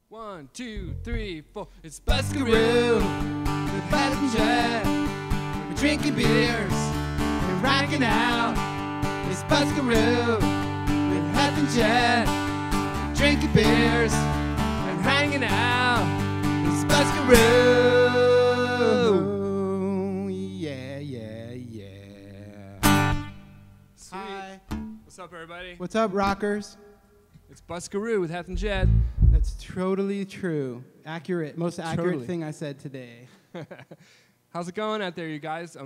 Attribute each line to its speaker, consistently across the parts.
Speaker 1: 1, 2, 3, 4. It's Buskaroo with Heth and Jed. We're drinking beers and rocking out. It's Buskaroo with Heth and Jed. Drinking beers and hanging out. It's Buskaroo.
Speaker 2: Yeah, yeah, yeah.
Speaker 1: Sweet.
Speaker 2: Hi.
Speaker 1: What's up, everybody?
Speaker 2: What's up, rockers?
Speaker 1: It's Buskaroo with Heth and Jed.
Speaker 2: That's totally true. Accurate. Most accurate
Speaker 1: Totally.
Speaker 2: thing I said today.
Speaker 1: How's it going out there, you guys?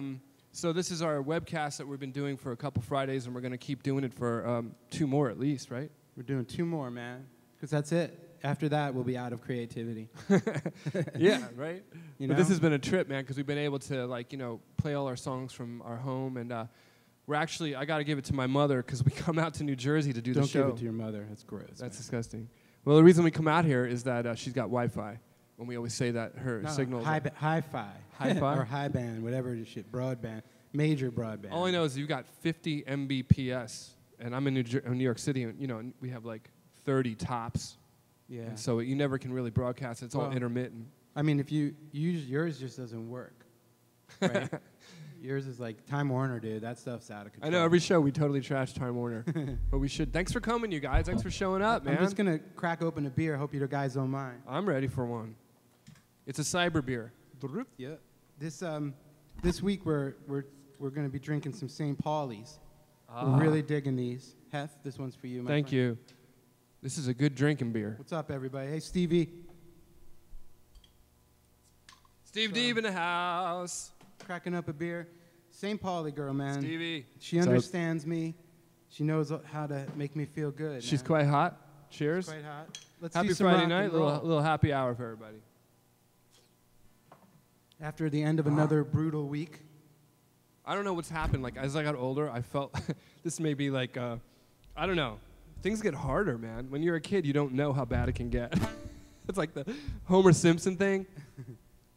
Speaker 1: So this is our webcast that we've been doing for a couple Fridays, and we're going to keep doing it for 2 more at least, right?
Speaker 2: We're doing 2 more, man. Because that's it. After that, we'll be out of creativity.
Speaker 1: Yeah, right?
Speaker 2: You
Speaker 1: But
Speaker 2: know?
Speaker 1: this has been a trip, man, because we've been able to, like, play all our songs from our home, and we're actually, I got to give it to my mother, because we come out to New Jersey to do the show.
Speaker 2: Don't give it to your mother. That's gross.
Speaker 1: That's disgusting. Well, the reason we come out here is that she's got Wi-Fi, when we always say that her signals.
Speaker 2: Hi-fi.
Speaker 1: Hi-fi?
Speaker 2: Or high band, whatever the shit. Broadband. Major broadband.
Speaker 1: All I know is you've got 50 Mbps, and I'm in New York City, and and we have like 30 tops.
Speaker 2: Yeah.
Speaker 1: And so you never can really broadcast. It's all intermittent.
Speaker 2: I mean, if you use yours, just doesn't work. Right? Yours is like Time Warner, dude. That stuff's out of control.
Speaker 1: I know every show we totally trash Time Warner, but we should. Thanks for coming, you guys. Thanks for showing up, man.
Speaker 2: I'm just gonna crack open a beer. Hope you guys don't mind.
Speaker 1: I'm ready for one. It's a cyber beer.
Speaker 2: Yeah. This week we're gonna be drinking some St. Pauli's. We're really digging these. Heth, this one's for you, my
Speaker 1: Thank
Speaker 2: friend.
Speaker 1: you. This is a good drinking beer.
Speaker 2: What's up, everybody? Hey, Stevie.
Speaker 1: Steve Deeb in the house.
Speaker 2: Cracking up a beer. St. Pauli girl, man.
Speaker 1: Stevie.
Speaker 2: She understands me. She knows how to make me feel good.
Speaker 1: She's
Speaker 2: man.
Speaker 1: quite hot. Cheers.
Speaker 2: Quite hot. Let's
Speaker 1: Happy
Speaker 2: do some
Speaker 1: Friday
Speaker 2: rock
Speaker 1: night.
Speaker 2: and roll.
Speaker 1: Little happy hour for everybody.
Speaker 2: After the end of another brutal week.
Speaker 1: I don't know what's happened. Like, as I got older, I felt this may be like, I don't know. Things get harder, man. When you're a kid, you don't know how bad it can get. It's like the Homer Simpson thing,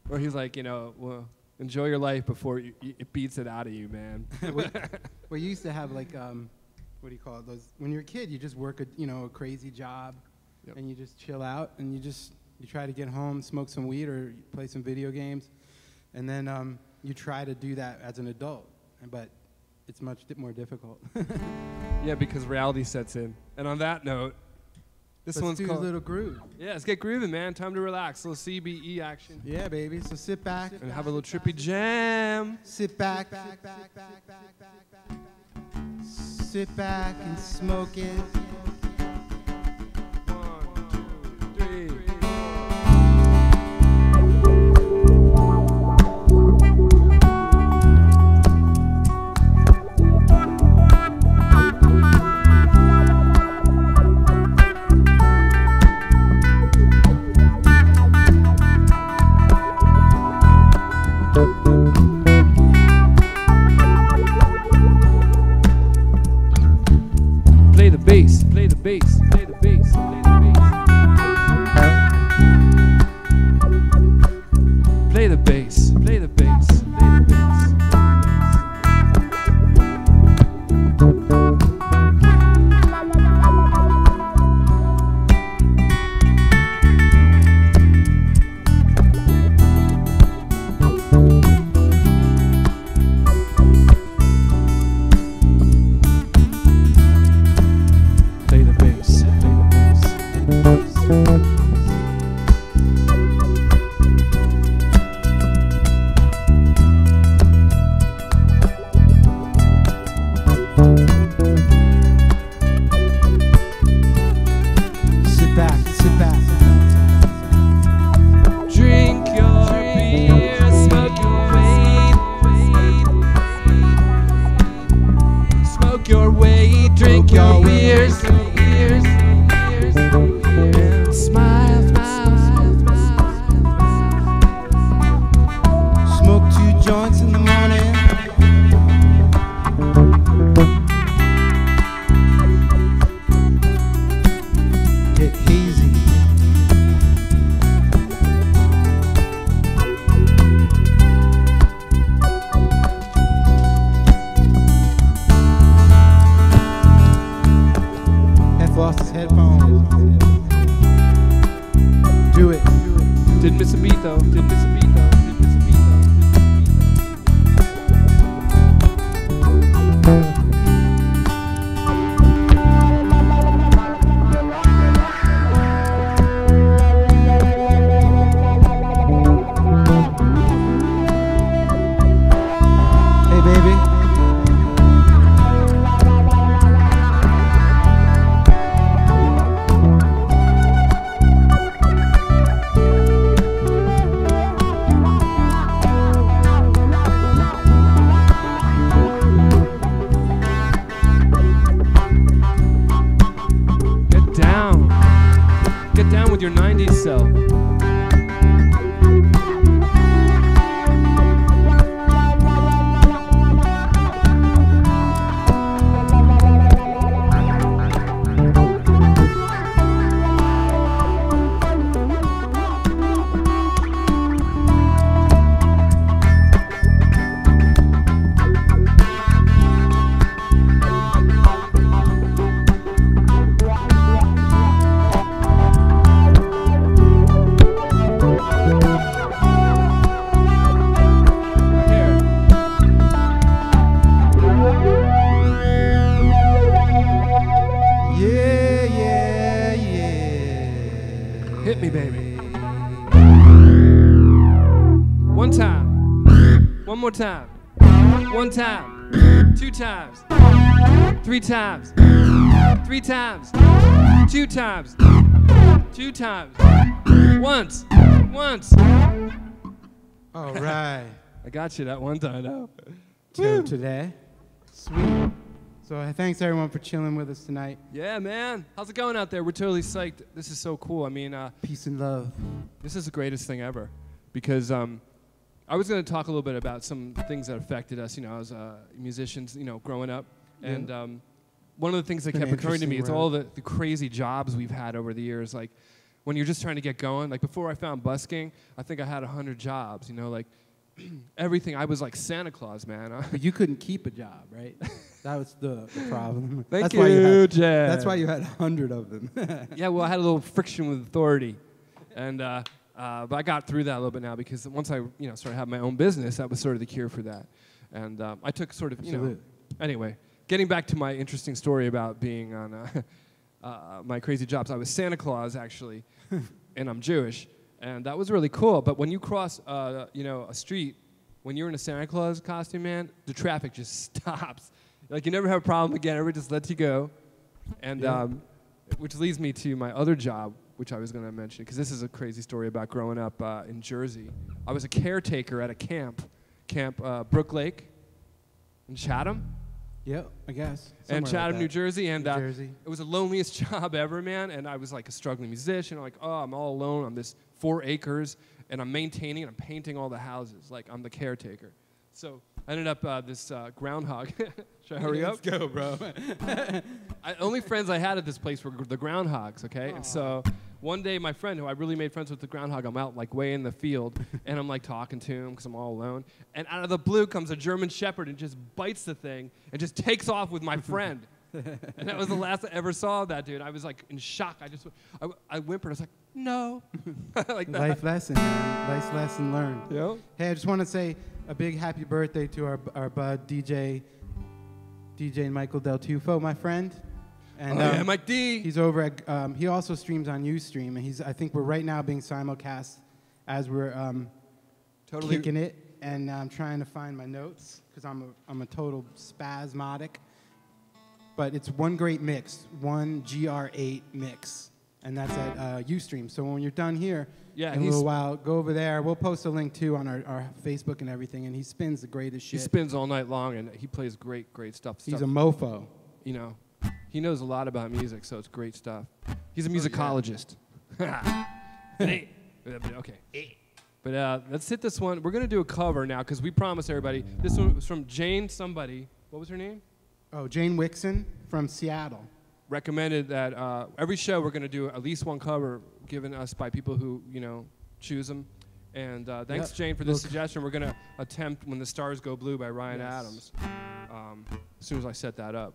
Speaker 1: where he's like, well, enjoy your life before it beats it out of you, man.
Speaker 2: Well, you used to have like, what do you call it? Those when you're a kid, you just work a crazy job, and you just chill out, and you try to get home, smoke some weed, or play some video games, and then you try to do that as an adult, but it's much more difficult.
Speaker 1: Yeah, because reality sets in. And on that note, this one's
Speaker 2: do
Speaker 1: called
Speaker 2: a little groove.
Speaker 1: Yeah, let's get grooving, man. Time to relax. A little CBE action.
Speaker 2: Yeah, baby. So sit back
Speaker 1: And have a little trippy jam.
Speaker 2: Sit back and smoke it.
Speaker 1: 1, 2, 3. Play the bass, play the bass, play the bass, play the bass. Play the bass, play the bass, play the bass. Play the bass, play the bass, play the bass.
Speaker 2: Sit back.
Speaker 1: Drink your beer, smoke your weed. Smoke your weed, drink your beers. And smile.
Speaker 2: Smoke 2 joints in the morning. Get hazy. Heth lost his headphones. do it.
Speaker 1: Didn't miss a beat though. Didn't miss a beat though. Didn't miss a beat though.
Speaker 2: Hey, baby.
Speaker 1: Get down with your 90s self. Hit me, baby. One time. One more time. One time. Two times. Three times. Three times. Two times. Two times. Once. Once.
Speaker 2: All right.
Speaker 1: I got you that one time, though.
Speaker 2: Till today. Sweet. So thanks everyone for chilling with us tonight.
Speaker 1: Yeah, man. How's it going out there? We're totally psyched. This is so cool. I mean,
Speaker 2: Peace and love.
Speaker 1: this is the greatest thing ever. Because I was going to talk a little bit about some things that affected us, you know, as musicians, you know, growing up.
Speaker 2: Yeah.
Speaker 1: And one of the things that
Speaker 2: Been
Speaker 1: kept
Speaker 2: an
Speaker 1: occurring to me is
Speaker 2: interesting
Speaker 1: all the crazy jobs we've had over the years. Like, when you're just trying to get going. Like, before I found busking, I think I had 100 jobs, you know, like, everything. I was like Santa Claus, man.
Speaker 2: But you couldn't keep a job, right? That was the problem.
Speaker 1: Thank
Speaker 2: that's
Speaker 1: you,
Speaker 2: why you had,
Speaker 1: Jed.
Speaker 2: That's why you had 100 of them.
Speaker 1: Yeah, well, I had a little friction with authority. And but I got through that a little bit now because once I, you know, started having my own business, that was sort of the cure for that. And I took sort of, you know, anyway, getting back to my interesting story about being on my crazy jobs. I was Santa Claus, actually, and I'm Jewish. And that was really cool. But when you cross, you know, a street, when you're in a Santa Claus costume, man, the traffic just stops. Like, you never have a problem again. Everybody just lets you go. And which leads me to my other job, which I was going to mention, because this is a crazy story about growing up in Jersey. I was a caretaker at a camp Brook Lake in Chatham.
Speaker 2: Yep, I guess.
Speaker 1: And Chatham,
Speaker 2: like
Speaker 1: New Jersey. And
Speaker 2: Jersey.
Speaker 1: it was the loneliest job ever, man. And I was like a struggling musician. Like, oh, I'm all alone on this 4 acres, and I'm maintaining and I'm painting all the houses. Like, I'm the caretaker. So I ended up this groundhog. Should I hurry up?
Speaker 2: Let's go, bro.
Speaker 1: Only friends I had at this place were the groundhogs, okay?
Speaker 2: Aww.
Speaker 1: And so one day my friend, who I really made friends with the groundhog, I'm out like way in the field, and I'm like talking to him because I'm all alone. And out of the blue comes a German Shepherd and just bites the thing and just takes off with my friend. And that was the last I ever saw of that dude. I was like in shock. I whimpered. I was like, no. Like that.
Speaker 2: Life lesson, man. Life lesson learned.
Speaker 1: Yep.
Speaker 2: Hey, I just want to say a big happy birthday to our bud, DJ Michael Del Tufo, my friend. And
Speaker 1: yeah, Mike D.
Speaker 2: He's over at, he also streams on Ustream, and I think we're right now being simulcast as we're
Speaker 1: Totally
Speaker 2: kicking it. And I'm trying to find my notes because I'm a total spasmodic. But it's one great mix, one GR8 mix, and that's at Ustream. So when you're done here, in a little while, go over there. We'll post a link too on our Facebook and everything. And he spins the greatest shit.
Speaker 1: He spins all night long, and he plays great stuff.
Speaker 2: He's a mofo.
Speaker 1: You know, he knows a lot about music, so it's great stuff. He's a musicologist. Hey. Okay. But let's hit this one. We're going to do a cover now because we promised everybody. This one was from Jane somebody. What was her name?
Speaker 2: Oh, Jane Wixon from Seattle.
Speaker 1: Recommended that every show we're going to do at least one cover given us by people who, you know, choose them. And thanks, Jane, for this suggestion. We're going to attempt When the Stars Go Blue by Ryan Adams as soon as I set that up.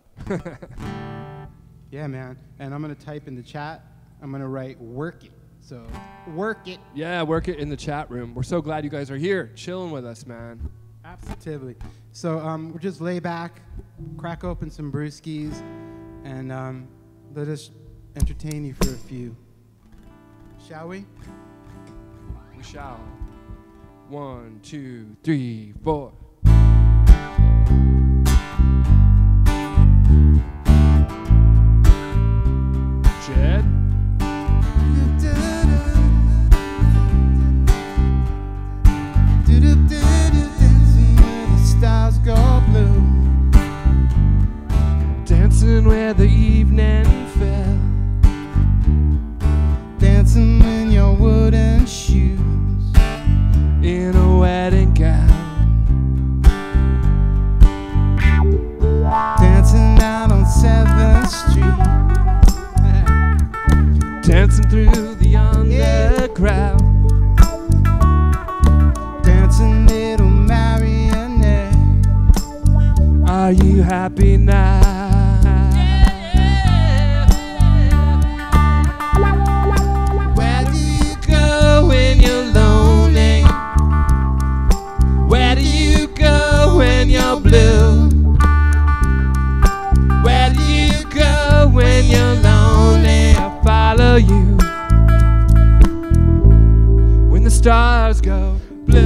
Speaker 2: Yeah, man. And I'm going to type in the chat. I'm going to write work it. So work it.
Speaker 1: Yeah, work it in the chat room. We're so glad you guys are here, chilling with us, man.
Speaker 2: Absolutely. So we'll just lay back, crack open some brewskis, and let us entertain you for a few. Shall we?
Speaker 1: We shall. 1, 2, 3, 4. Jed?
Speaker 2: Stars go blue,
Speaker 1: dancing where the evening fell,
Speaker 2: dancing in your wooden shoes,
Speaker 1: in a wedding gown,
Speaker 2: dancing out on 7th Street,
Speaker 1: dancing through the underground,
Speaker 2: dancing little marionette.
Speaker 1: Are you happy now?
Speaker 2: Where do you go when you're lonely?
Speaker 1: Where do you go when you're blue?
Speaker 2: Where do you go when you're lonely?
Speaker 1: I follow you when the stars go blue.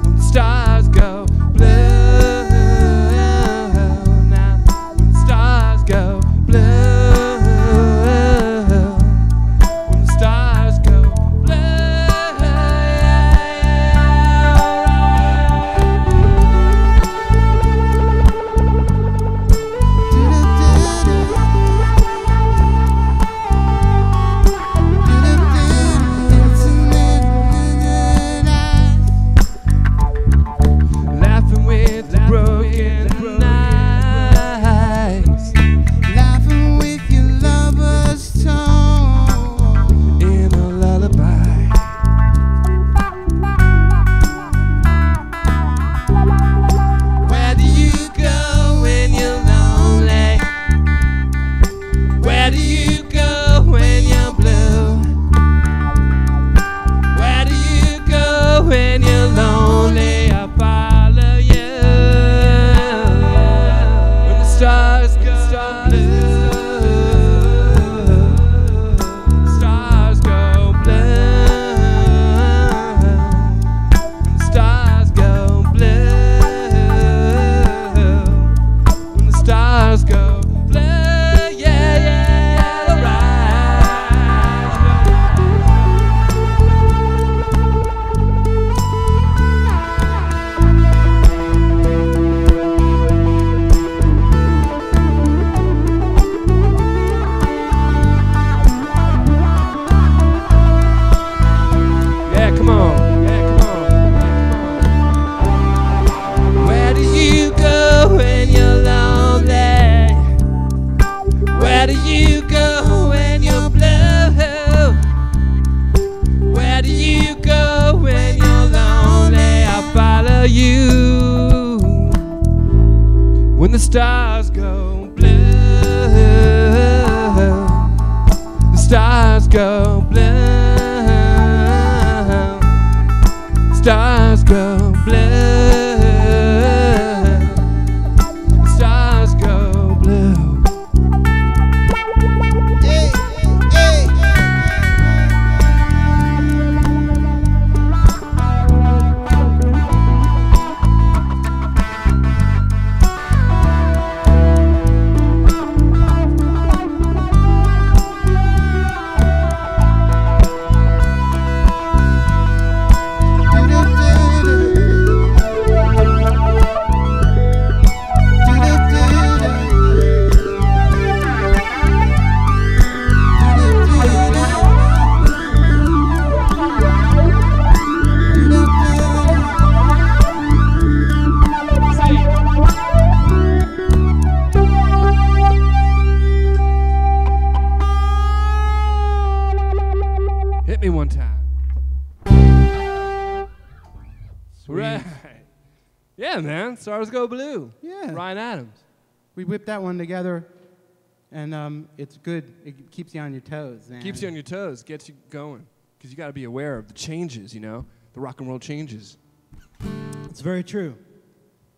Speaker 1: When the stars go blue. Now when the stars go blue. When the stars go blue. Laughing with the broken eyes,
Speaker 2: Laughing with your lover's tone,
Speaker 1: in a lullaby.
Speaker 2: where do you go when you're lonely? Where do you go when you're blue? Where do you go when you're lonely?
Speaker 1: I follow you when the stars go blue. Stars go blue. When the stars go blue. When the stars go blue. Yeah, yeah, alright. Yeah, come on. Yeah, come on.
Speaker 2: Where do you go when you're lonely? Where do you go when you're blue? Where do you go when you're lonely?
Speaker 1: I follow you when the stars go blue. The stars go blue. Stars go blue. Stars go blue.
Speaker 2: Hey, hey.
Speaker 1: Hit me one time.
Speaker 2: Sweet.
Speaker 1: Right. Yeah, man. Stars go blue.
Speaker 2: Yeah.
Speaker 1: Ryan Adams.
Speaker 2: We whipped that one together And it's good. It keeps you on your toes, man.
Speaker 1: Keeps you on your toes, gets you going. Because you got to be aware of the changes, the rock and roll changes.
Speaker 2: It's very true.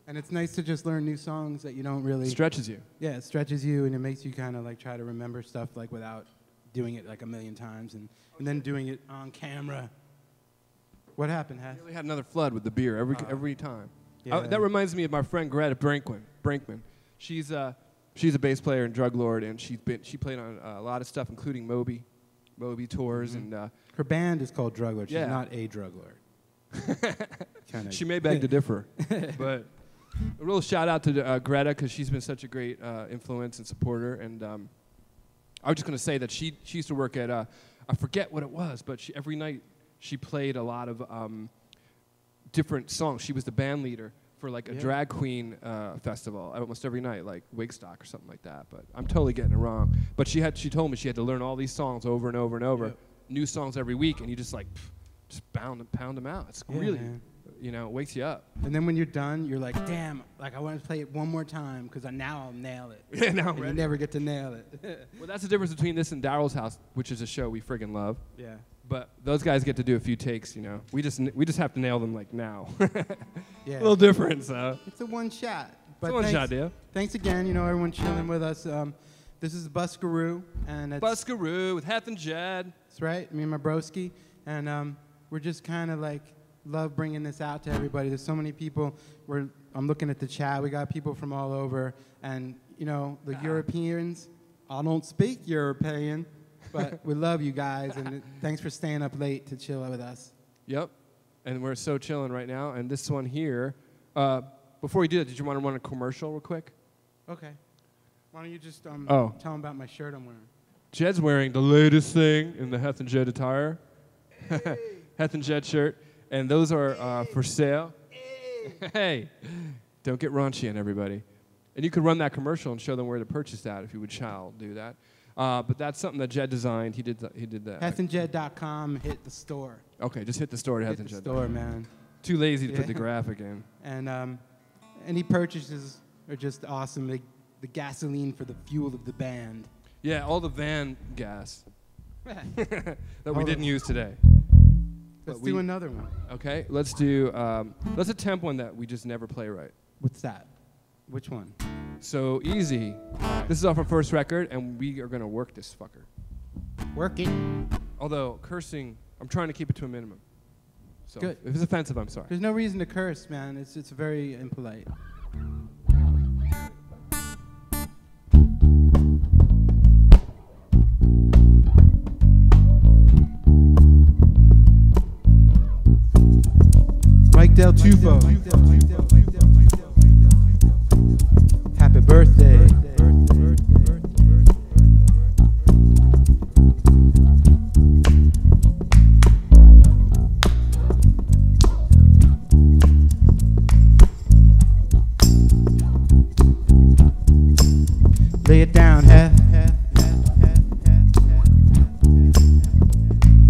Speaker 2: And it's nice to just learn new songs that you don't really...
Speaker 1: It stretches you.
Speaker 2: Yeah, it stretches you, and it makes you kind of like try to remember stuff like without doing it like a million times, and then doing it on camera. What happened, Heth?
Speaker 1: We really had another flood with the beer every time.
Speaker 2: Yeah.
Speaker 1: That reminds me of my friend Greta Brinkman. She's a bass player and drug lord, and she played on a lot of stuff, including Moby tours, and
Speaker 2: her band is called Drug Lord. She's
Speaker 1: yeah.
Speaker 2: not a drug lord.
Speaker 1: She may beg to differ, but a real shout out to Greta, because she's been such a great influence and supporter. And I was just going to say that she used to work at I forget what it was, but every night she played a lot of different songs. She was the band leader for like a drag queen festival almost every night, like Wigstock or something like that. But I'm totally getting it wrong. But she told me she had to learn all these songs over and over and over, new songs every week, and you just like just pound them out. It's really,
Speaker 2: man.
Speaker 1: It wakes you up.
Speaker 2: And then when you're done, you're like, damn, like I want to play it one more time because now I'll nail it.
Speaker 1: Yeah, now I'm
Speaker 2: and
Speaker 1: ready.
Speaker 2: You never get to nail it.
Speaker 1: Well, that's the difference between this and Daryl's House, which is a show we friggin' love.
Speaker 2: Yeah.
Speaker 1: But those guys get to do a few takes, We just have to nail them like now.
Speaker 2: Yeah.
Speaker 1: A little different, so.
Speaker 2: It's a one shot.
Speaker 1: It's a one shot deal.
Speaker 2: Thanks again, everyone chilling with us. This is Buskaroo, and it's
Speaker 1: Buskaroo with Heth and Jed.
Speaker 2: That's right, me and my broski, and we're just kind of like love bringing this out to everybody. There's so many people. I'm looking at the chat. We got people from all over, and the Europeans. I don't speak European, but we love you guys, and thanks for staying up late to chill with us.
Speaker 1: Yep, and we're so chilling right now. And this one here, before we do that, did you want to run a commercial real quick?
Speaker 2: Okay. Why don't you just tell them about my shirt I'm wearing?
Speaker 1: Jed's wearing the latest thing in the Heth and Jed attire.
Speaker 2: Hey.
Speaker 1: Heth and Jed shirt. And those are for sale. Hey, don't get raunchy on everybody. And you could run that commercial and show them where to purchase that if you would do that. But that's something that Jed designed. He did that.
Speaker 2: HethandJed.com. Hit the store.
Speaker 1: Okay, just hit the store to Heth and
Speaker 2: Jed.
Speaker 1: Jed.
Speaker 2: Store, man.
Speaker 1: Too lazy to put the graphic in.
Speaker 2: And any purchases are just awesome. The gasoline for the fuel of the band.
Speaker 1: Yeah, all the van gas that we didn't use today.
Speaker 2: Let's do another one.
Speaker 1: Okay, let's attempt one that we just never play right.
Speaker 2: What's that? Which one?
Speaker 1: So easy. This is off our first record, and we are gonna work this fucker.
Speaker 2: Working.
Speaker 1: Although cursing, I'm trying to keep it to a minimum. So
Speaker 2: good.
Speaker 1: If it's offensive, I'm sorry.
Speaker 2: There's no reason to curse, man. It's very impolite. Mike Del Tufo. Happy birthday. Lay it down, Heth.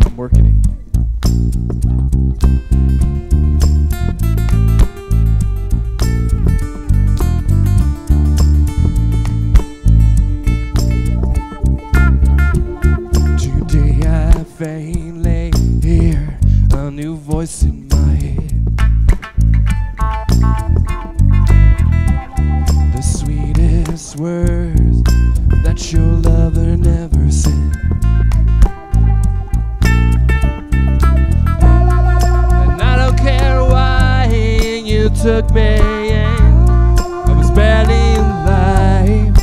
Speaker 1: I'm working it. Faintly hear a new voice in my head. The sweetest words that your lover never said. And I don't care why you took me in. I was barely alive.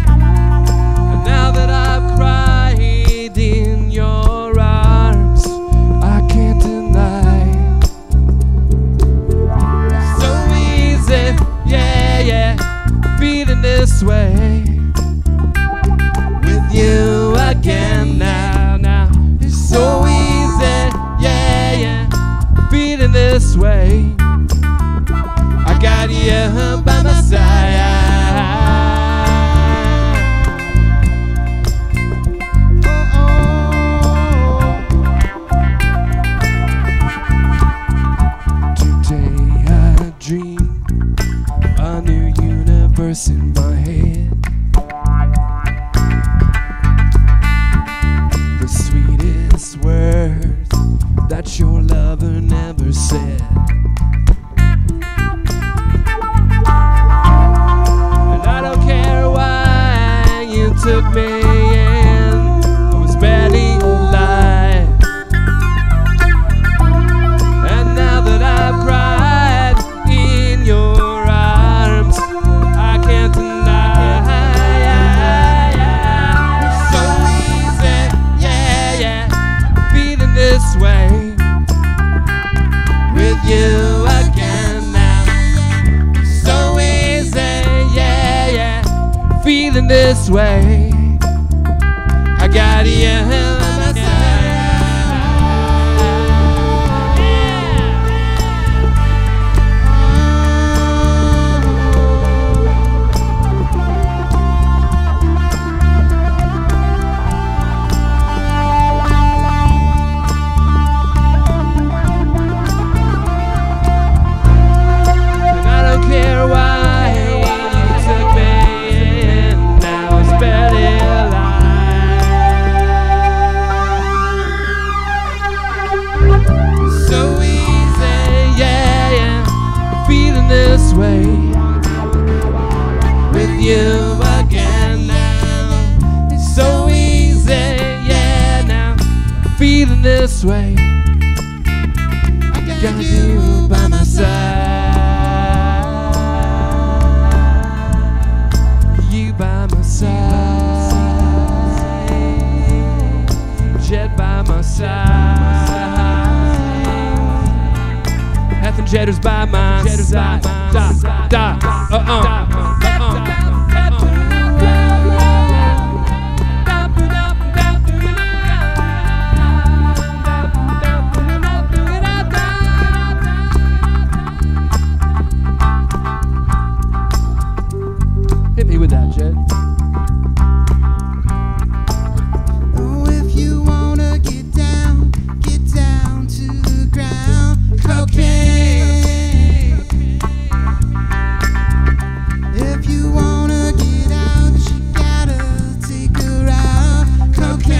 Speaker 1: And now that I've cried in your arms, I can't deny. So easy, yeah, feeling this way. With you again now. It's so easy, yeah, feeling this way. I got you by my side. Dream a new universe in my head. took me in, I was barely alive. And now that I've cried in your arms, I can't deny. So easy, yeah, yeah, feeling this way with you again now. So easy, yeah, yeah, feeling this way. I got you on my side. And I don't care why you took me in, now it's barely alive. So easy, yeah, yeah, feeling this way with you again now. It's so easy, yeah, now feeling this way. I got you by my side. You by my side. Jed by my side. Heth and Jed is by my side. Da, hit me with that, Jed.
Speaker 2: Oh, if you wanna get down to the ground. Cocaine. If you wanna get out, you gotta take her out. Cocaine.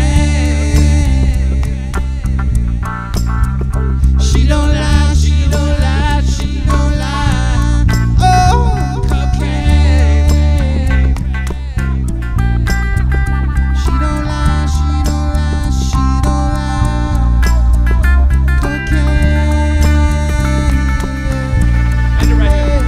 Speaker 2: She don't lie, she don't lie, she don't lie. Oh, cocaine. She don't lie, she don't lie, she don't lie. Cocaine.
Speaker 1: End it right here.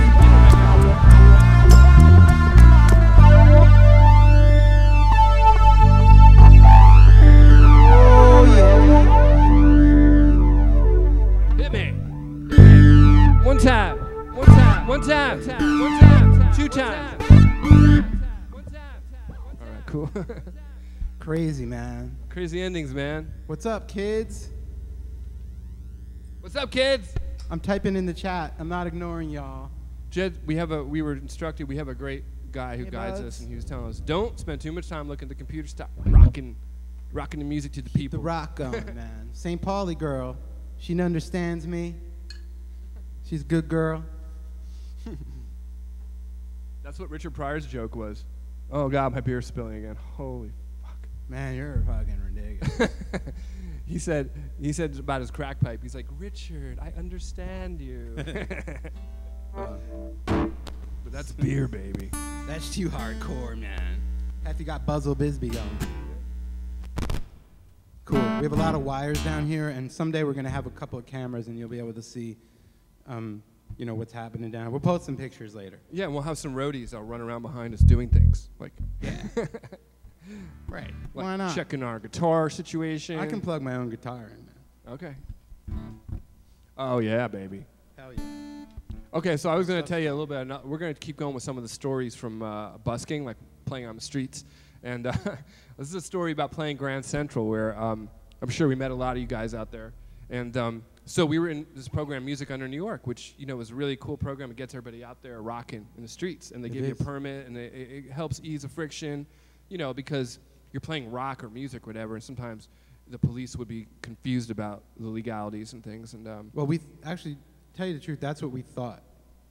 Speaker 2: Oh yeah.
Speaker 1: Hit me. One time. One time. One time. One time. Two times. All right, cool.
Speaker 2: Crazy, man.
Speaker 1: Crazy endings, man.
Speaker 2: What's up, kids?
Speaker 1: What's up, kids?
Speaker 2: I'm typing in the chat. I'm not ignoring y'all.
Speaker 1: Jed, we were instructed, we have a great guy who
Speaker 2: Hey,
Speaker 1: guides
Speaker 2: buds.
Speaker 1: us, and he was telling us, don't spend too much time looking at the computer, stop rocking the music to the
Speaker 2: The
Speaker 1: people.
Speaker 2: rock going, man. St. Pauli girl. She understands me. She's a good girl.
Speaker 1: That's what Richard Pryor's joke was. Oh God, my beer's spilling again. Holy fuck.
Speaker 2: Man, you're fucking ridiculous.
Speaker 1: He said about his crack pipe, he's like, Richard, I understand you. But that's beer, baby.
Speaker 2: That's too hardcore, man. Have you got Buzzle Bisbee going? Cool. We have a lot of wires down here, and someday we're gonna have a couple of cameras, and you'll be able to see, you know, what's happening down. We'll post some pictures later.
Speaker 1: Yeah, and we'll have some roadies that'll run around behind us doing things. Like,
Speaker 2: Yeah. Right.
Speaker 1: like
Speaker 2: Why not?
Speaker 1: checking our guitar situation.
Speaker 2: I can plug my own guitar in, man.
Speaker 1: Okay. Oh yeah, baby.
Speaker 2: Hell yeah.
Speaker 1: Okay, so I was going to tell you a little bit. We're going to keep going with some of the stories from busking, like playing on the streets. And this is a story about playing Grand Central, where I'm sure we met a lot of you guys out there. And so we were in this program, Music Under New York, which was a really cool program. It gets everybody out there rocking in the streets, and they give you a permit, and it helps ease the friction, because you're playing rock or music, or whatever, and sometimes the police would be confused about the legalities and things. And
Speaker 2: Well, we actually, tell you the truth, that's what we thought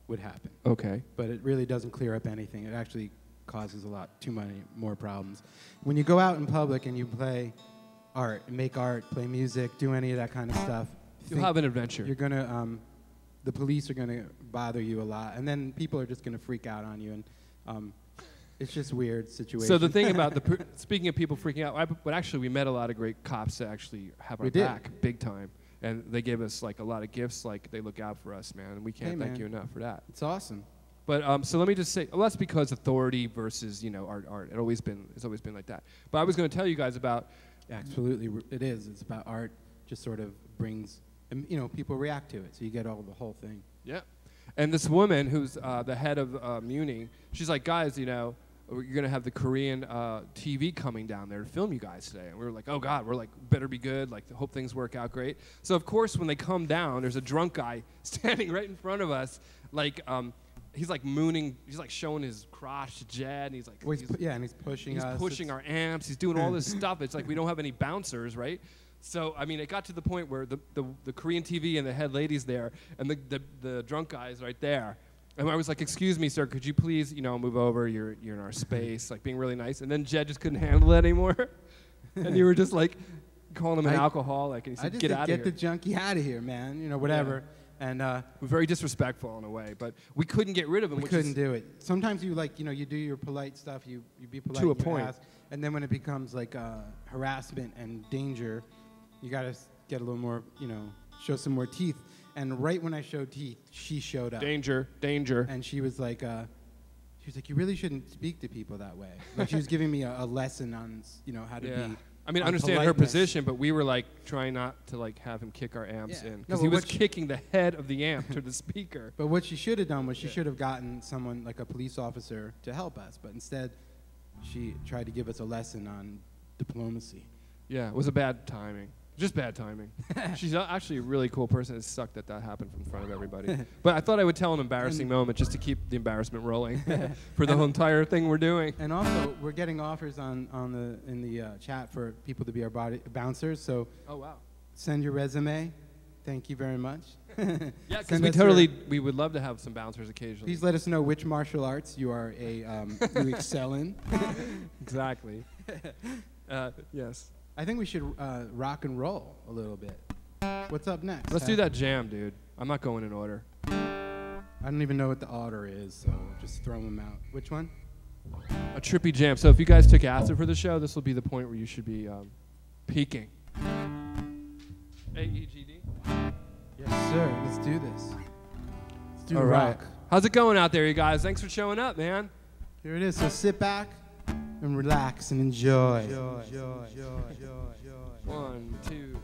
Speaker 2: would happen.
Speaker 1: okay.
Speaker 2: But it really doesn't clear up anything. It actually causes too many more problems. When you go out in public and you play art, make art, play music, do any of that kind of stuff,
Speaker 1: You'll have an adventure.
Speaker 2: you're gonna, the police are gonna bother you a lot, and then people are just gonna freak out on you. And It's just weird situation.
Speaker 3: So the thing about speaking of people freaking out, but actually we met a lot of great cops that actually have our back big time, and they gave us like a lot of gifts. Like they look out for us, man, and we can't thank you enough for that.
Speaker 2: It's awesome.
Speaker 3: But so let me just say, well, that's because authority versus art. It's always been like that. But I was going to tell you guys about.
Speaker 2: Absolutely, it is. It's about art. Just sort of brings, people react to it, so you get the whole thing.
Speaker 3: Yeah. And this woman who's the head of Muni, she's like, guys, you're going to have the Korean TV coming down there to film you guys today. And we were like, oh, God, we're like, better be good. Like, hope things work out great. So, of course, when they come down, there's a drunk guy standing right in front of us. Like, he's like mooning. He's like showing his crotch to Jed. And he's like,
Speaker 2: and he's pushing us.
Speaker 3: He's pushing our amps. He's doing all this stuff. It's like we don't have any bouncers, right? So, I mean, it got to the point where the Korean TV and the head lady's there, and the drunk guy's right there. And I was like, excuse me, sir, could you please, move over? You're in our space, like being really nice. And then Jed just couldn't handle it anymore. And you were just like calling him an alcoholic. And he said, get out of here.
Speaker 2: Get the junkie out of here, man, whatever. Yeah. And
Speaker 3: very disrespectful in a way, but we couldn't get rid of him.
Speaker 2: We couldn't do it. Sometimes you you do your polite stuff, you be polite
Speaker 3: to a point.
Speaker 2: And then when it becomes like harassment and danger, you got to get a little more, show some more teeth. And right when I showed teeth, she showed up.
Speaker 3: Danger.
Speaker 2: And she was like, you really shouldn't speak to people that way. Like she was giving me a lesson on, how to be.
Speaker 3: I mean, I understand her position, but we were like trying not to like have him kick our amps in because he was kicking the head of the amp to the speaker.
Speaker 2: But what she should have done was she should have gotten someone like a police officer to help us. But instead, she tried to give us a lesson on diplomacy.
Speaker 3: Yeah, it was a bad timing. Just bad timing. She's actually a really cool person. It sucked that happened in front of everybody. But I thought I would tell an embarrassing moment just to keep the embarrassment rolling for the whole entire thing we're doing.
Speaker 2: And also, we're getting offers in the chat for people to be our bouncers. So send your resume. Thank you very much.
Speaker 3: Yeah, because we would love to have some bouncers occasionally.
Speaker 2: Please let us know which martial arts you are you excel in.
Speaker 3: Exactly. Yes.
Speaker 2: I think we should rock and roll a little bit. What's up next?
Speaker 3: Let's do that jam, dude. I'm not going in order.
Speaker 2: I don't even know what the order is, so just throw them out. Which one?
Speaker 3: A trippy jam. So if you guys took acid for the show, this will be the point where you should be peaking. AEGD?
Speaker 2: Yes, sir. Let's do this. Let's do
Speaker 3: rock. How's it going out there, you guys? Thanks for showing up, man.
Speaker 2: Here it is. So sit back and relax and enjoy.
Speaker 3: 1, 2.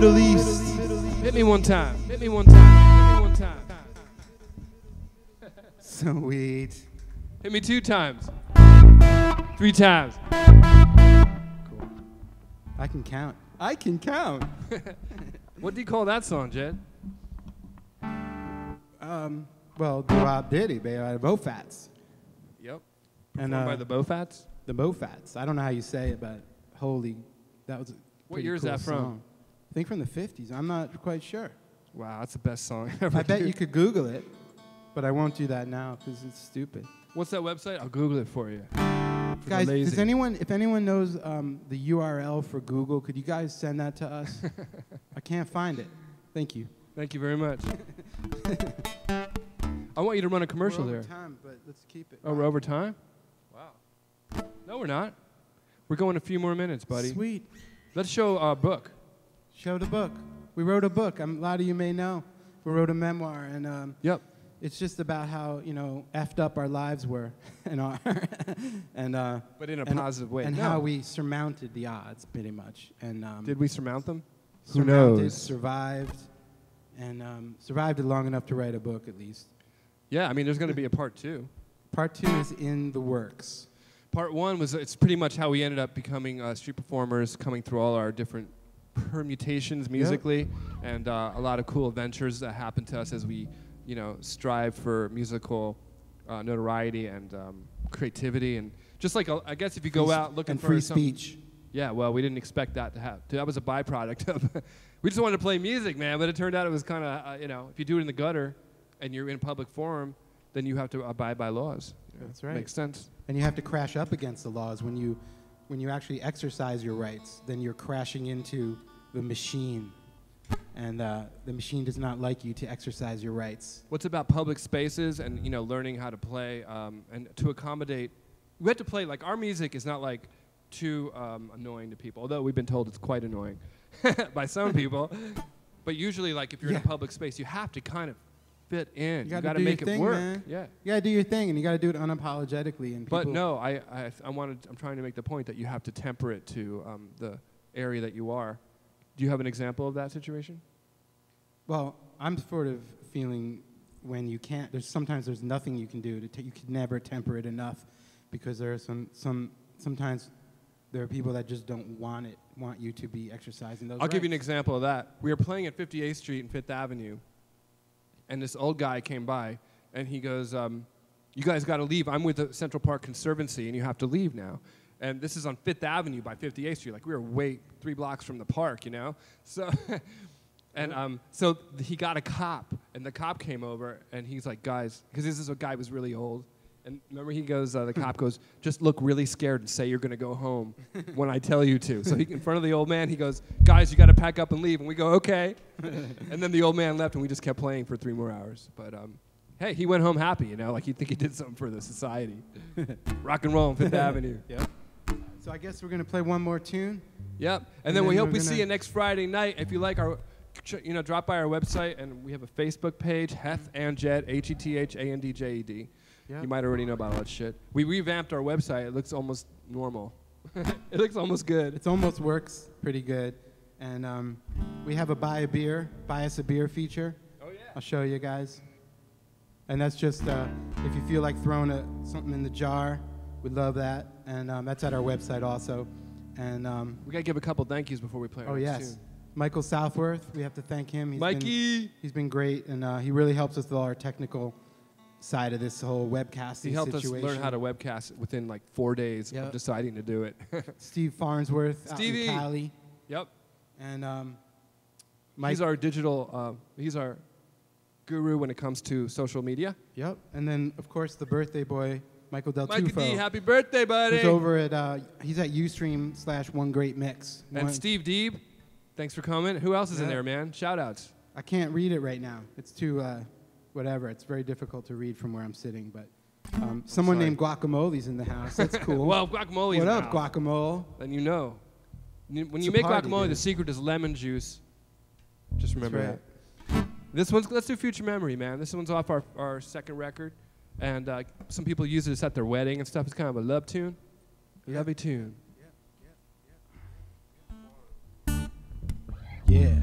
Speaker 2: Middle East.
Speaker 3: Hit me one time. Hit me one time. Hit me one time.
Speaker 2: Sweet.
Speaker 3: Hit me 2 times. 3 times. Cool.
Speaker 2: I can count. I can count.
Speaker 3: What do you call that song, Jed?
Speaker 2: Well, Bob Diddy, baby, by the Bofats.
Speaker 3: Yep.
Speaker 2: And
Speaker 3: Performed by the Bofats?
Speaker 2: The Bofats. I don't know how you say it, but holy, that was a
Speaker 3: What year is that from?
Speaker 2: song. I think from the 50s. I'm not quite sure.
Speaker 3: Wow, that's the best song ever.
Speaker 2: I bet you could Google it, but I won't do that now because it's stupid.
Speaker 3: What's that website? I'll Google it for you. For
Speaker 2: Guys,
Speaker 3: the lazy.
Speaker 2: if anyone knows the URL for Google, could you guys send that to us? I can't find it. Thank you.
Speaker 3: Thank you very much. I want you to run a commercial
Speaker 2: we're
Speaker 3: there.
Speaker 2: over time, but let's keep it.
Speaker 3: Oh, we're over time? Wow. No, we're not. We're going a few more minutes, buddy.
Speaker 2: Sweet.
Speaker 3: Let's show our book.
Speaker 2: Show the book. We wrote a book. A lot of you may know. We wrote a memoir, and
Speaker 3: Yep.
Speaker 2: it's just about how effed up our lives were, and
Speaker 3: But in a positive way.
Speaker 2: and
Speaker 3: No.
Speaker 2: how we surmounted the odds, pretty much. And
Speaker 3: Did we surmount them? Who
Speaker 2: surmounted,
Speaker 3: knows?
Speaker 2: survived, and survived it long enough to write a book, at least.
Speaker 3: Yeah, I mean, there's going to be a part 2.
Speaker 2: Part 2 is in the works.
Speaker 3: Part 1 was, it's pretty much how we ended up becoming street performers, coming through all our different permutations musically, and a lot of cool adventures that happened to us as we, strive for musical notoriety and creativity. And just like, I guess if you go out looking
Speaker 2: and
Speaker 3: for
Speaker 2: free speech.
Speaker 3: Yeah, well, we didn't expect that to happen. That was a byproduct of, we just wanted to play music, man, but it turned out it was kind of, if you do it in the gutter and you're in a public forum, then you have to abide by laws.
Speaker 2: That's right.
Speaker 3: Makes sense.
Speaker 2: And you have to crash up against the laws when you actually exercise your rights. Then you're crashing into the machine, and the machine does not like you to exercise your rights.
Speaker 3: What's about public spaces and learning how to play and to accommodate? We have to play, like, our music is not like too annoying to people, although we've been told it's quite annoying by some people. But usually, like, if you're in a public space, you have to kind of fit in. You got to make it work.
Speaker 2: Man.
Speaker 3: Yeah.
Speaker 2: You got to do your thing, and you got to do it unapologetically. And
Speaker 3: But no, I'm trying to make the point that you have to temper it to the area that you are. Do you have an example of that situation?
Speaker 2: Well, I'm sort of feeling when you can't. Sometimes there's nothing you can do you can never temper it enough, because there are sometimes there are people that just don't want you to be exercising those.
Speaker 3: I'll give you an example of that. We were playing at 58th Street and 5th Avenue. And this old guy came by, and he goes, you guys got to leave. I'm with the Central Park Conservancy, and you have to leave now. And this is on 5th Avenue by 58th Street. Like, we were 3 blocks from the park, So, and so he got a cop, and the cop came over, and he's like, guys, because this is a guy who was really old. And remember, he goes, the cop goes, just look really scared and say you're going to go home when I tell you to. So in front of the old man, he goes, guys, you got to pack up and leave. And we go, okay. And then the old man left, and we just kept playing for 3 more hours. But hey, he went home happy, like he'd think he did something for the society. Rock and roll on 5th Avenue.
Speaker 2: Yep. So I guess we're going to play one more tune.
Speaker 3: Yep. And then we hope we see you next Friday night. If you like our, drop by our website, and we have a Facebook page, Heth and Jed, HETHANDJED. Yep. You might already know about all that shit. We revamped our website. It looks almost normal. It looks almost good.
Speaker 2: It almost works pretty good. And we have a buy us a beer feature.
Speaker 3: Oh, yeah.
Speaker 2: I'll show you guys. And that's just if you feel like throwing something in the jar, we'd love that. And that's at our website also. And
Speaker 3: we got to give a couple thank yous before we play our next tune.
Speaker 2: Michael Southworth, we have to thank him. He's been great, and he really helps us with all our technical side of this whole webcasting situation.
Speaker 3: He helped us learn how to webcast within like 4 days of deciding to do it.
Speaker 2: Steve Farnsworth out in Cali.
Speaker 3: Yep.
Speaker 2: And
Speaker 3: he's our he's our guru when it comes to social media.
Speaker 2: Yep. And then, of course, the birthday boy, Michael Del Tufo.
Speaker 3: Mikey D, happy birthday, buddy.
Speaker 2: He's over at, he's at Ustream / One Great Mix.
Speaker 3: And Steve Deeb, thanks for coming. Who else is in there, man? Shout outs.
Speaker 2: I can't read it right now. It's too, whatever. It's very difficult to read from where I'm sitting, but someone named Guacamole's in the house. That's cool.
Speaker 3: Well, Guacamole's
Speaker 2: What up, Guacamole?
Speaker 3: Then you know. When you make guacamole, the secret is lemon juice. Just remember that. Let's do Future Memory, man. This one's off our second record. And some people use it at their wedding and stuff. It's kind of a love tune. Lovey tune.
Speaker 2: Yeah.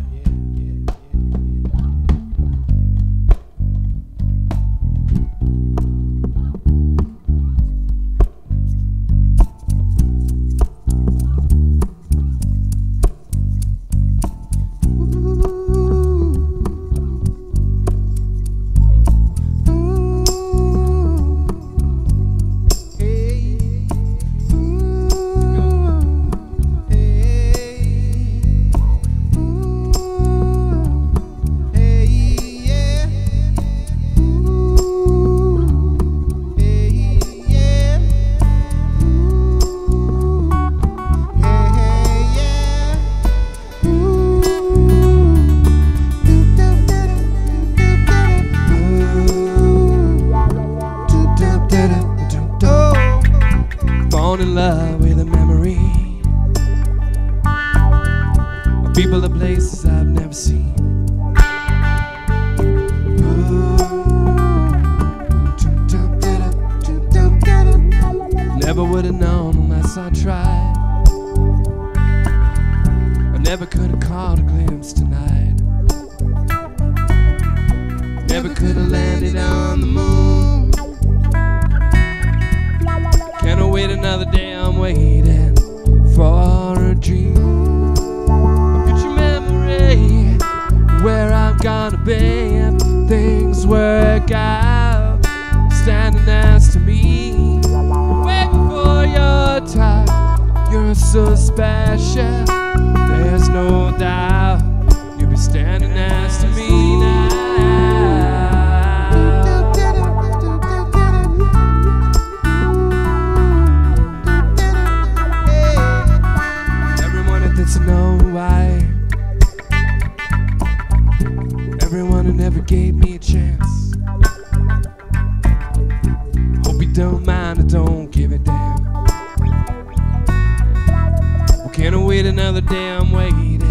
Speaker 3: in love with a memory of people and places I've never seen. Never would have known unless I tried. I never could have caught a glimpse tonight. Never could have landed on the moon. Can't wait another day, I'm waiting for a dream. A future memory where I'm gonna be if things work out. Standing next to me, waiting for your time. You're so special, there's no doubt. You'll be standing next to me now. Everyone that didn't know why, everyone who never gave me a chance. Hope you don't mind, I don't give a damn. Well, can't wait another day, I'm waiting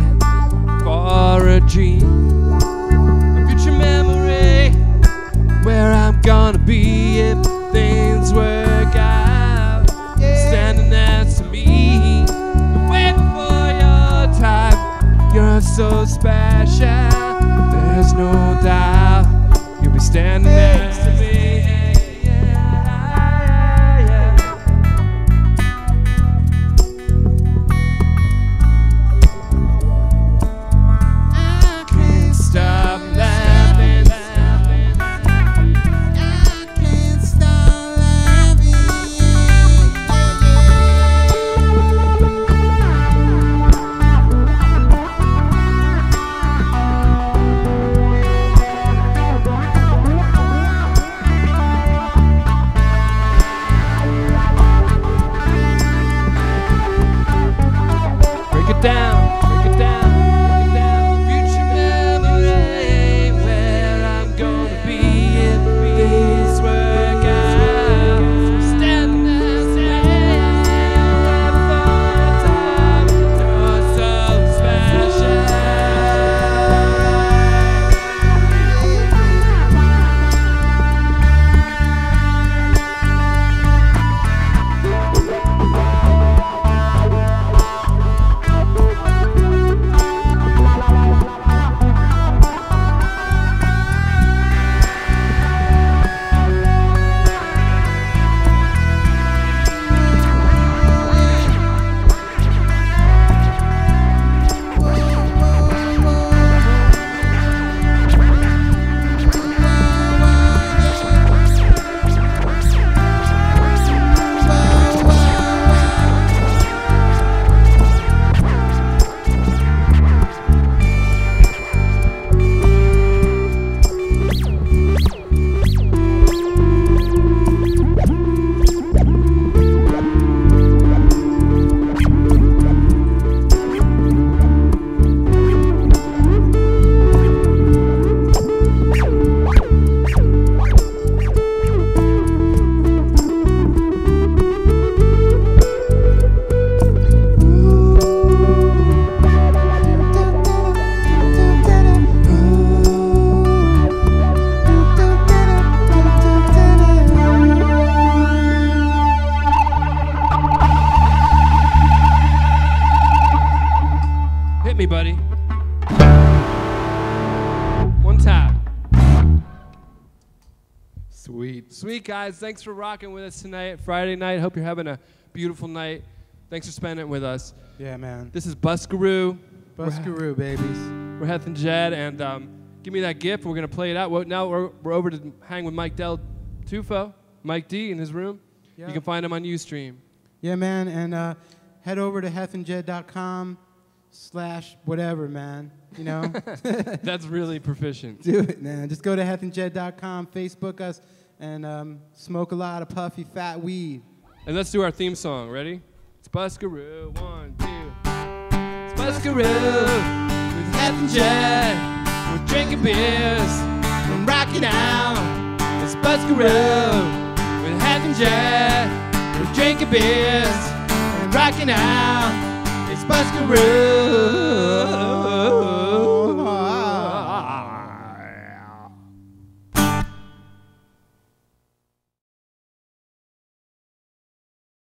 Speaker 3: for a dream. A future memory where I'm gonna be if things work out. Standing next to me, waiting for your time. You're so special, there's no doubt. You'll be standing next to me. Sweet guys, thanks for rocking with us tonight, Friday night. Hope you're having a beautiful night. Thanks for spending it with us.
Speaker 2: Yeah, man.
Speaker 3: This is Buskaroo.
Speaker 2: Buskaroo, babies.
Speaker 3: We're Heth and Jed, and give me that gift. We're gonna play it out. Well, now we're over to hang with Mike Del Tufo, Mike D, in his room. Yep. You can find him on Ustream.
Speaker 2: Yeah, man, and head over to hethandjed.com/whatever, man. You know.
Speaker 3: That's really proficient.
Speaker 2: Do it, man. Just go to hethandjed.com, Facebook us, and smoke a lot of puffy fat weed.
Speaker 3: And let's do our theme song. Ready? It's Buskaroo. 1, 2. It's Buskaroo with Heth and Jed. We're drinking beers. We're rocking out. It's Buskaroo with Heth and Jed. We're
Speaker 1: drinking beers and rocking out. It's Buskaroo.